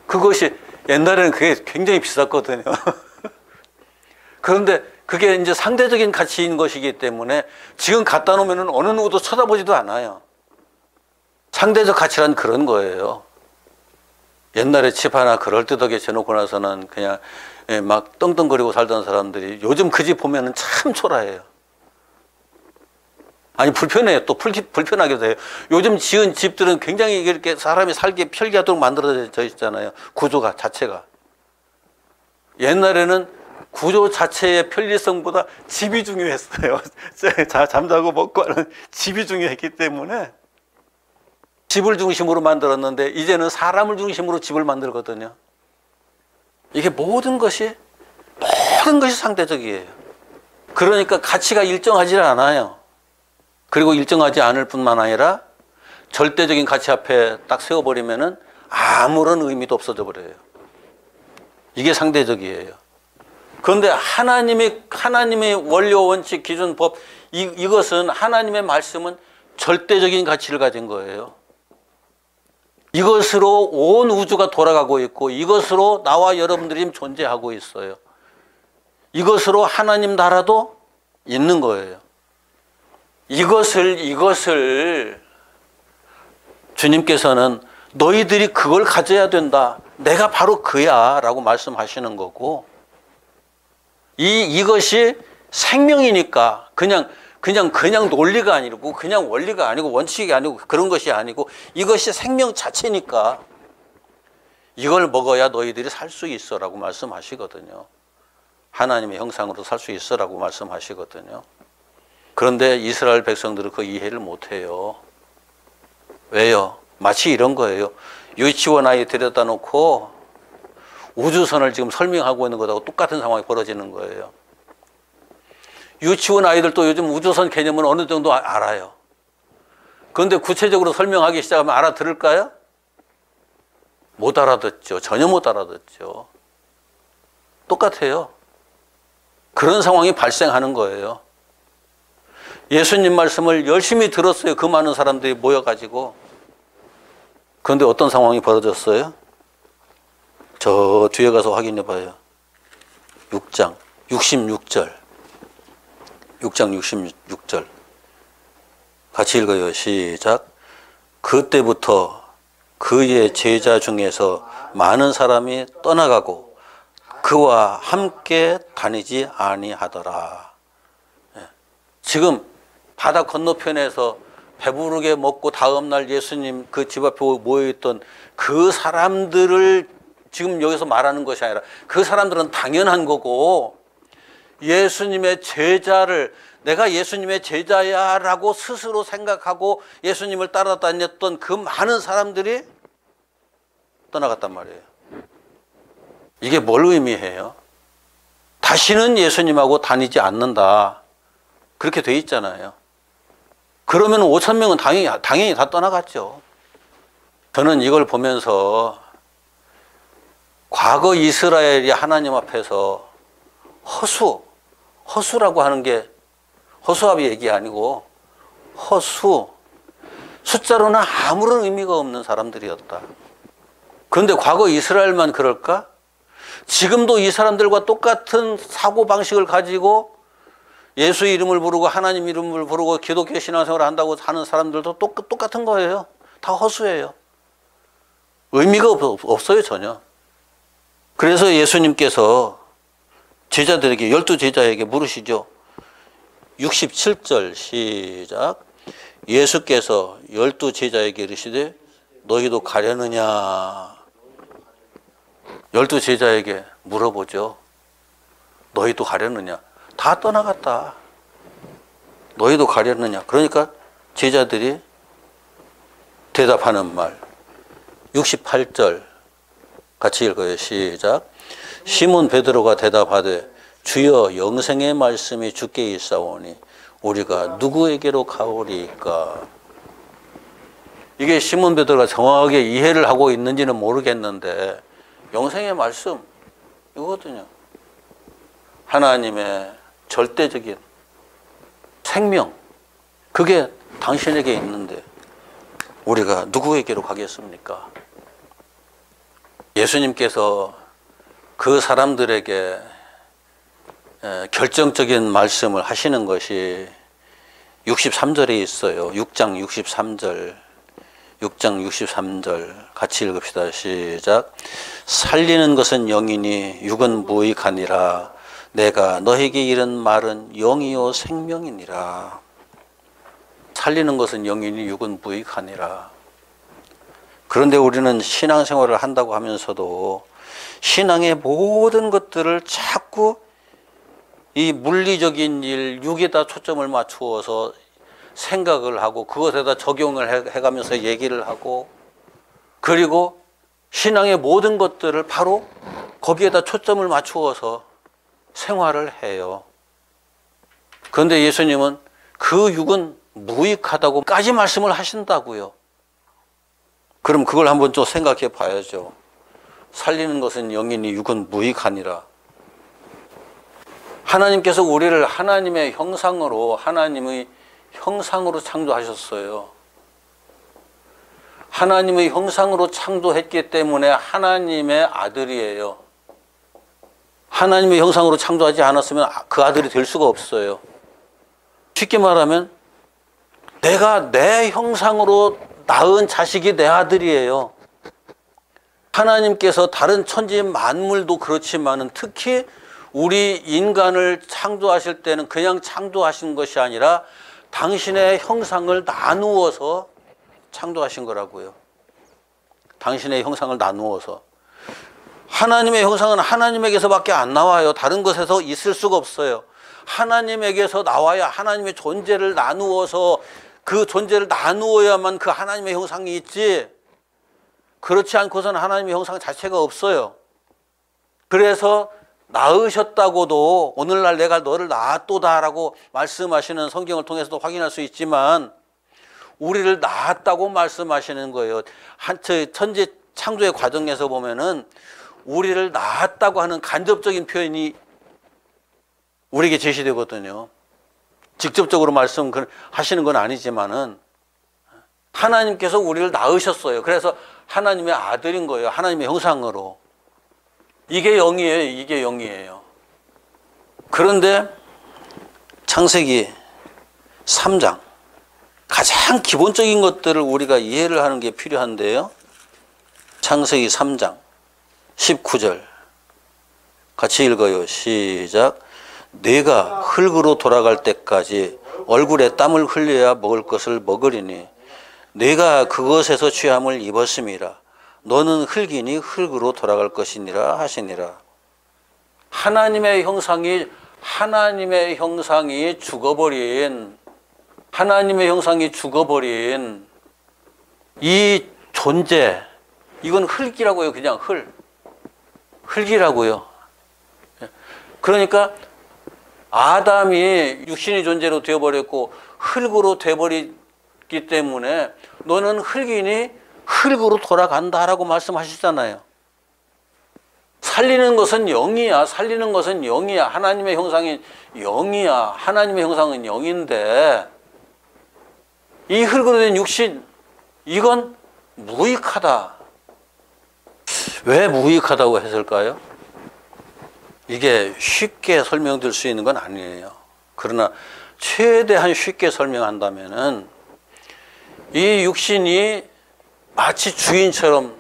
그것이 옛날에는 그게 굉장히 비쌌거든요. 그런데 그게 이제 상대적인 가치인 것이기 때문에 지금 갖다 놓으면 어느 누구도 쳐다보지도 않아요. 상대적 가치란 그런 거예요. 옛날에 집 하나 그럴듯하게 재놓고 나서는 그냥 막 떵떵거리고 살던 사람들이 요즘 그 집 보면은 참 초라해요. 아니 불편해요. 또 불편하기도 해요. 요즘 지은 집들은 굉장히 이렇게 사람이 살기 편리하도록 만들어져 있잖아요. 구조가 자체가. 옛날에는 구조 자체의 편리성보다 집이 중요했어요. 잠자고 먹고 하는 집이 중요했기 때문에 집을 중심으로 만들었는데 이제는 사람을 중심으로 집을 만들거든요. 이게 모든 것이 상대적이에요. 그러니까 가치가 일정하지 않아요. 그리고 일정하지 않을 뿐만 아니라 절대적인 가치 앞에 딱 세워버리면은 아무런 의미도 없어져 버려요. 이게 상대적이에요. 그런데 하나님의 원료, 원칙, 기준, 법, 이것은 하나님의 말씀은 절대적인 가치를 가진 거예요. 이것으로 온 우주가 돌아가고 있고 이것으로 나와 여러분들이 존재하고 있어요. 이것으로 하나님 나라도 있는 거예요. 이것을 주님께서는 너희들이 그걸 가져야 된다. 내가 바로 그야 라고 말씀하시는 거고 이것이 생명이니까 그냥 논리가 아니고 그냥 원리가 아니고 원칙이 아니고 그런 것이 아니고 이것이 생명 자체니까 이걸 먹어야 너희들이 살 수 있어 라고 말씀하시거든요. 하나님의 형상으로 살 수 있어 라고 말씀하시거든요. 그런데 이스라엘 백성들은 그 이해를 못해요. 왜요? 마치 이런 거예요. 유치원 아이 데려다 놓고 우주선을 지금 설명하고 있는 것하고 똑같은 상황이 벌어지는 거예요. 유치원 아이들도 요즘 우주선 개념은 어느 정도 알아요. 그런데 구체적으로 설명하기 시작하면 알아들을까요? 못 알아듣죠. 전혀 못 알아듣죠. 똑같아요. 그런 상황이 발생하는 거예요. 예수님 말씀을 열심히 들었어요. 그 많은 사람들이 모여가지고. 그런데 어떤 상황이 벌어졌어요? 저 뒤에 가서 확인해 봐요. 6장 66절. 6장 66절. 같이 읽어요. 시작. 그때부터 그의 제자 중에서 많은 사람이 떠나가고 그와 함께 다니지 아니하더라. 지금 바다 건너편에서 배부르게 먹고 다음날 예수님 그 집 앞에 모여있던 그 사람들을 지금 여기서 말하는 것이 아니라 그 사람들은 당연한 거고 예수님의 제자를 내가 예수님의 제자야 라고 스스로 생각하고 예수님을 따라다녔던 그 많은 사람들이 떠나갔단 말이에요. 이게 뭘 의미해요? 다시는 예수님하고 다니지 않는다. 그렇게 돼 있잖아요. 그러면 5천 명은 당연히 다 떠나갔죠. 저는 이걸 보면서 과거 이스라엘이 하나님 앞에서 허수라고 하는 게 허수아비 얘기 아니고 숫자로는 아무런 의미가 없는 사람들이었다. 그런데 과거 이스라엘만 그럴까? 지금도 이 사람들과 똑같은 사고방식을 가지고 예수 이름을 부르고 하나님 이름을 부르고 기독교 신앙생활을 한다고 하는 사람들도 똑같은 거예요. 다 허수예요. 의미가 없어요, 전혀. 그래서 예수님께서 제자들에게 12제자에게 물으시죠. 67절 시작. 예수께서 12제자에게 이르시되 너희도 가려느냐. 12제자에게 물어보죠. 너희도 가려느냐. 다 떠나갔다. 너희도 가려느냐. 그러니까 제자들이 대답하는 말. 68절 같이 읽어요. 시작. 시몬 베드로가 대답하되 주여 영생의 말씀이 주께 있사오니 우리가 누구에게로 가오리까. 이게 시몬 베드로가 정확하게 이해를 하고 있는지는 모르겠는데 영생의 말씀 이거거든요. 하나님의 절대적인 생명 그게 당신에게 있는데 우리가 누구에게로 가겠습니까? 예수님께서 그 사람들에게 결정적인 말씀을 하시는 것이 63절에 있어요. 6장 63절. 6장 63절 같이 읽읍시다. 시작. 살리는 것은 영이니 육은 무익하니라. 내가 너에게 이른 말은 영이요 생명이니라. 살리는 것은 영이니 육은 무익하니라. 그런데 우리는 신앙생활을 한다고 하면서도 신앙의 모든 것들을 자꾸 이 물리적인 일, 육에다 초점을 맞추어서 생각을 하고 그것에다 적용을 해가면서 얘기를 하고 그리고 신앙의 모든 것들을 바로 거기에다 초점을 맞추어서 생활을 해요. 그런데 예수님은 그 육은 무익하다고까지 말씀을 하신다고요. 그럼 그걸 한번 좀 생각해 봐야죠. 살리는 것은 영이니 육은 무익하니라. 하나님께서 우리를 하나님의 형상으로 창조하셨어요. 하나님의 형상으로 창조했기 때문에 하나님의 아들이에요. 하나님의 형상으로 창조하지 않았으면 그 아들이 될 수가 없어요. 쉽게 말하면 내가 내 형상으로 낳은 자식이 내 아들이에요. 하나님께서 다른 천지 만물도 그렇지만은 특히 우리 인간을 창조하실 때는 그냥 창조하신 것이 아니라 당신의 형상을 나누어서 창조하신 거라고요. 당신의 형상을 나누어서. 하나님의 형상은 하나님에게서밖에 안 나와요. 다른 것에서 있을 수가 없어요. 하나님에게서 나와야 하나님의 존재를 나누어서 그 존재를 나누어야만 그 하나님의 형상이 있지 그렇지 않고서는 하나님의 형상 자체가 없어요. 그래서 낳으셨다고도 오늘날 내가 너를 낳았도다라고 말씀하시는 성경을 통해서도 확인할 수 있지만 우리를 낳았다고 말씀하시는 거예요. 천지 창조의 과정에서 보면은 우리를 낳았다고 하는 간접적인 표현이 우리에게 제시되거든요. 직접적으로 말씀하시는 건 아니지만은 하나님께서 우리를 낳으셨어요. 그래서 하나님의 아들인 거예요. 하나님의 형상으로. 이게 영이에요. 이게 영이에요. 그런데 창세기 3장 가장 기본적인 것들을 우리가 이해를 하는 게 필요한데요. 창세기 3장 19절 같이 읽어요. 시작. 내가 흙으로 돌아갈 때까지 얼굴에 땀을 흘려야 먹을 것을 먹으리니 내가 그것에서 취함을 입었음이라. 너는 흙이니 흙으로 돌아갈 것이니라 하시니라. 하나님의 형상이 죽어버린 이 존재, 이건 흙이라고요. 그냥 흙이라고요. 그러니까 아담이 육신의 존재로 되어버렸고 흙으로 되어버렸기 때문에 너는 흙이니 흙으로 돌아간다라고 말씀하시잖아요. 살리는 것은 영이야. 하나님의 형상이 영이야. 하나님의 형상은 영인데 이 흙으로 된 육신, 이건 무익하다. 왜 무익하다고 했을까요? 이게 쉽게 설명될 수 있는 건 아니에요. 그러나 최대한 쉽게 설명한다면은 이 육신이 마치 주인처럼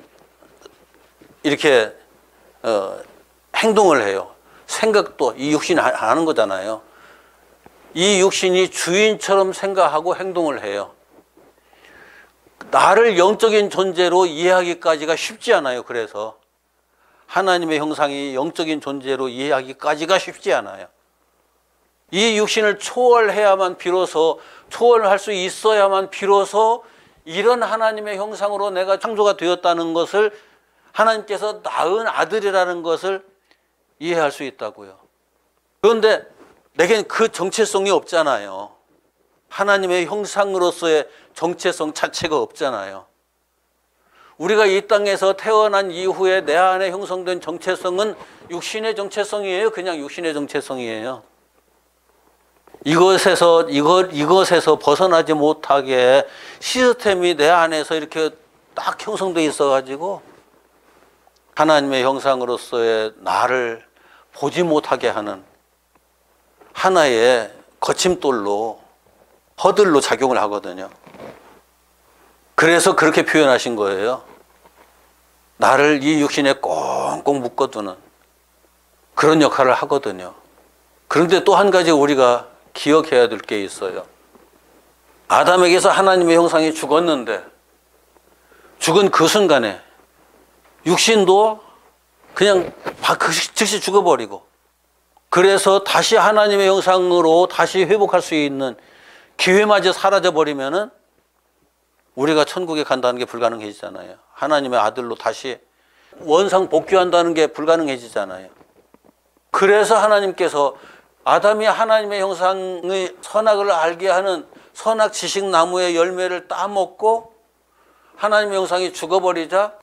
이렇게 행동을 해요. 생각도 이 육신이 하는 거잖아요. 이 육신이 주인처럼 생각하고 행동을 해요. 나를 영적인 존재로 이해하기까지가 쉽지 않아요. 그래서 하나님의 형상이 영적인 존재로 이해하기까지가 쉽지 않아요. 이 육신을 초월해야만 비로소, 초월할 수 있어야만 비로소 이런 하나님의 형상으로 내가 창조가 되었다는 것을, 하나님께서 낳은 아들이라는 것을 이해할 수 있다고요. 그런데 내겐 그 정체성이 없잖아요. 하나님의 형상으로서의 정체성 자체가 없잖아요. 우리가 이 땅에서 태어난 이후에 내 안에 형성된 정체성은 육신의 정체성이에요. 그냥 육신의 정체성이에요. 이것에서 벗어나지 못하게 시스템이 내 안에서 이렇게 딱 형성되어 있어가지고 하나님의 형상으로서의 나를 보지 못하게 하는 하나의 거침돌로, 허들로 작용을 하거든요. 그래서 그렇게 표현하신 거예요. 나를 이 육신에 꽁꽁 묶어두는 그런 역할을 하거든요. 그런데 또 한 가지 우리가 기억해야 될 게 있어요. 아담에게서 하나님의 형상이 죽었는데 죽은 그 순간에 육신도 그냥 즉시 죽어버리고, 그래서 다시 하나님의 형상으로 다시 회복할 수 있는 기회마저 사라져버리면은 우리가 천국에 간다는 게 불가능해지잖아요. 하나님의 아들로 다시 원상 복귀한다는 게 불가능해지잖아요. 그래서 하나님께서 아담이 하나님의 형상의 선악을 알게 하는 선악 지식 나무의 열매를 따먹고 하나님의 형상이 죽어버리자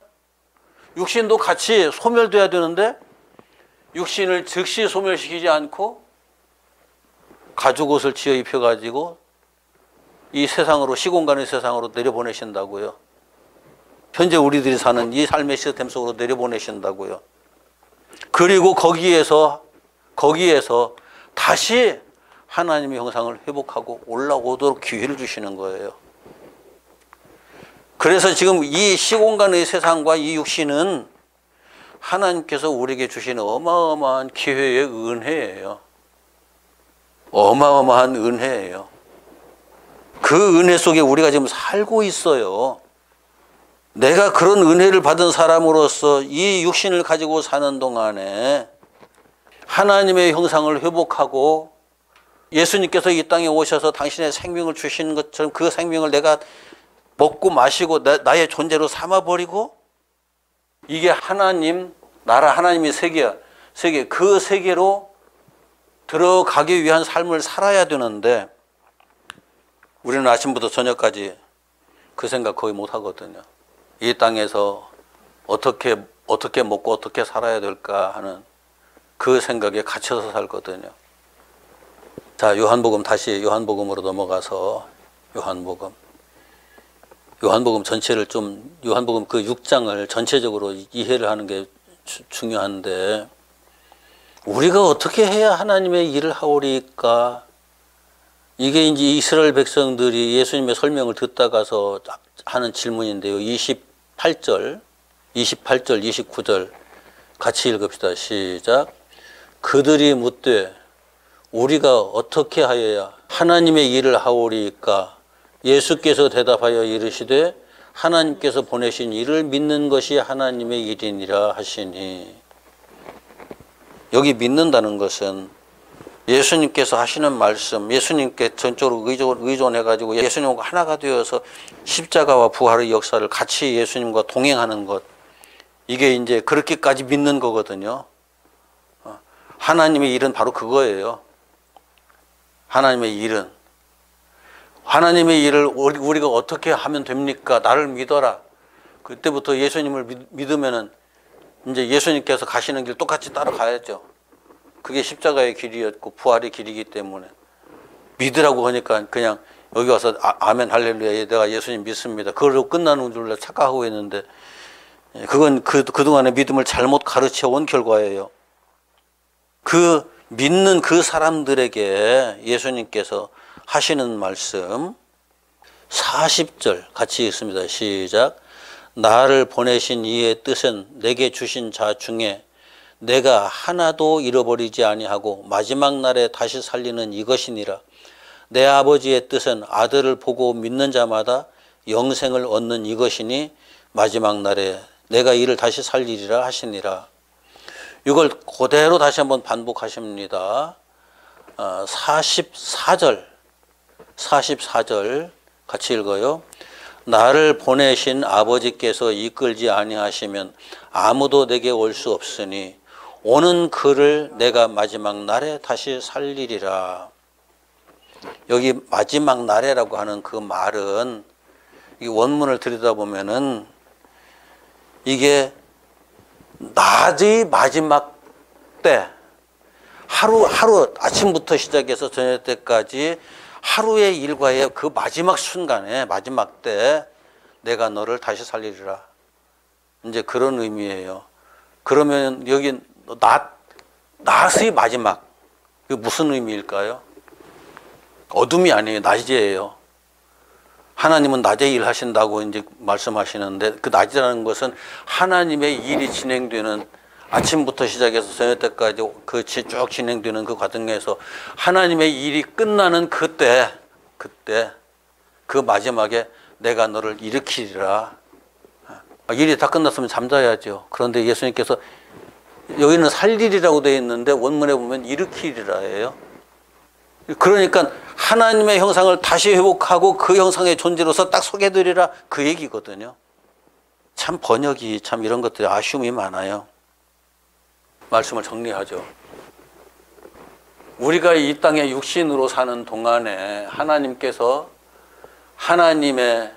육신도 같이 소멸돼야 되는데 육신을 즉시 소멸시키지 않고 가죽옷을 지어 입혀가지고 이 세상으로, 시공간의 세상으로 내려보내신다고요. 현재 우리들이 사는 이 삶의 시스템 속으로 내려보내신다고요. 그리고 거기에서 다시 하나님의 형상을 회복하고 올라오도록 기회를 주시는 거예요. 그래서 지금 이 시공간의 세상과 이 육신은 하나님께서 우리에게 주시는 어마어마한 기회의 은혜예요. 어마어마한 은혜예요. 그 은혜 속에 우리가 지금 살고 있어요. 내가 그런 은혜를 받은 사람으로서 이 육신을 가지고 사는 동안에 하나님의 형상을 회복하고 예수님께서 이 땅에 오셔서 당신의 생명을 주시는 것처럼 그 생명을 내가 먹고 마시고 나의 존재로 삼아버리고, 이게 하나님이 세계야. 세계, 그 세계로 들어가기 위한 삶을 살아야 되는데 우리는 아침부터 저녁까지 그 생각 거의 못 하거든요. 이 땅에서 어떻게 먹고 어떻게 살아야 될까 하는 그 생각에 갇혀서 살거든요. 자, 요한복음 다시 요한복음으로 넘어가서 요한복음 전체를 좀 요한복음 그 6장을 전체적으로 이해를 하는 게 중요한데 우리가 어떻게 해야 하나님의 일을 하오리까? 이게 이제 이스라엘 백성들이 예수님의 설명을 듣다가서 하는 질문인데요. 28절, 29절 같이 읽읍시다. 시작. 그들이 묻되 우리가 어떻게 하여야 하나님의 일을 하오리까? 예수께서 대답하여 이르시되 하나님께서 보내신 이를 믿는 것이 하나님의 일이니라 하시니. 여기 믿는다는 것은 예수님께서 하시는 말씀, 예수님께 전적으로 의존해가지고 예수님과 하나가 되어서 십자가와 부활의 역사를 같이 예수님과 동행하는 것, 이게 이제 그렇게까지 믿는 거거든요. 하나님의 일은 바로 그거예요. 하나님의 일은. 하나님의 일을 우리가 어떻게 하면 됩니까? 나를 믿어라. 그때부터 예수님을 믿으면은 이제 예수님께서 가시는 길 똑같이 따라가야죠. 그게 십자가의 길이었고 부활의 길이기 때문에 믿으라고 하니까 그냥 여기 와서 아멘 할렐루야 내가 예수님 믿습니다. 그걸로 끝나는 줄로 착각하고 있는데 그건 그동안의 믿음을 잘못 가르쳐 온 결과예요. 그 믿는 그 사람들에게 예수님께서 하시는 말씀 40절 같이 읽습니다. 시작. 나를 보내신 이의 뜻은 내게 주신 자 중에 내가 하나도 잃어버리지 아니하고 마지막 날에 다시 살리는 이것이니라. 내 아버지의 뜻은 아들을 보고 믿는 자마다 영생을 얻는 이것이니 마지막 날에 내가 이를 다시 살리리라 하시니라. 이걸 그대로 다시 한번 반복하십니다. 44절 같이 읽어요. 나를 보내신 아버지께서 이끌지 아니하시면 아무도 내게 올 수 없으니 오는 그를 내가 마지막 날에 다시 살리리라. 여기 마지막 날에라고 하는 그 말은 이 원문을 들여다보면은 이게 낮의 마지막 때 하루 아침부터 시작해서 저녁 때까지 하루의 일과의 그 마지막 순간에 마지막 때 내가 너를 다시 살리리라. 이제 그런 의미예요. 그러면 여기 낮의 마지막 그 무슨 의미일까요? 어둠이 아니에요. 낮이에요. 하나님은 낮에 일하신다고 이제 말씀하시는데 그 낮이라는 것은 하나님의 일이 진행되는 아침부터 시작해서 저녁 때까지 그 쭉 진행되는 그 과정에서 하나님의 일이 끝나는 그때 그 마지막에 내가 너를 일으키리라. 일이 다 끝났으면 잠자야죠. 그런데 예수님께서 여기는 살리리라고 되어 있는데 원문에 보면 일으키리라예요. 그러니까 하나님의 형상을 다시 회복하고 그 형상의 존재로서 딱 소개해드리라 그 얘기거든요. 참 번역이 참 이런 것들이 아쉬움이 많아요. 말씀을 정리하죠. 우리가 이 땅에 육신으로 사는 동안에 하나님께서 하나님의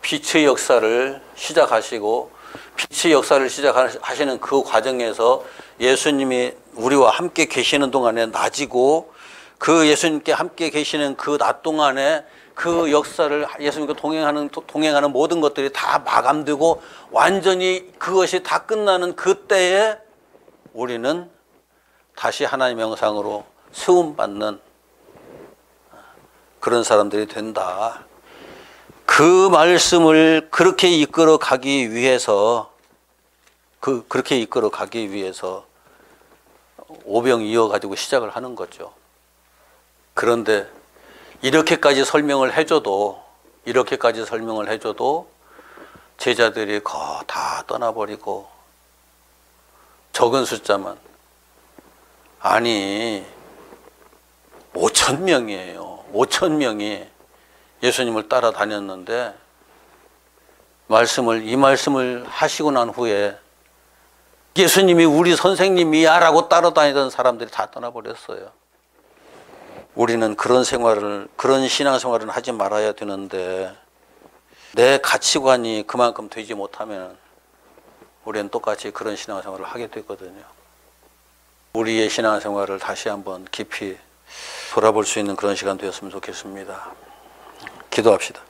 빛의 역사를 시작하시고 빛의 역사를 시작하시는 그 과정에서 예수님이 우리와 함께 계시는 동안에 낮이고 그 예수님께 함께 계시는 그 낮 동안에 그 역사를 예수님과 동행하는 모든 것들이 다 마감되고 완전히 그것이 다 끝나는 그때에 우리는 다시 하나님의 형상으로 세움받는 그런 사람들이 된다. 그 말씀을 그렇게 이끌어 가기 위해서 오병이어 가지고 시작을 하는 거죠. 그런데 이렇게까지 설명을 해줘도 제자들이 다 떠나버리고 적은 숫자만 아니 5,000명이에요. 5,000명이 예수님을 따라다녔는데 이 말씀을 하시고 난 후에 예수님이 우리 선생님이야 라고 따라다니던 사람들이 다 떠나버렸어요. 우리는 그런 신앙생활을 하지 말아야 되는데 내 가치관이 그만큼 되지 못하면 우리는 똑같이 그런 신앙생활을 하게 되거든요. 우리의 신앙생활을 다시 한번 깊이 돌아볼 수 있는 그런 시간 되었으면 좋겠습니다. 기도합시다.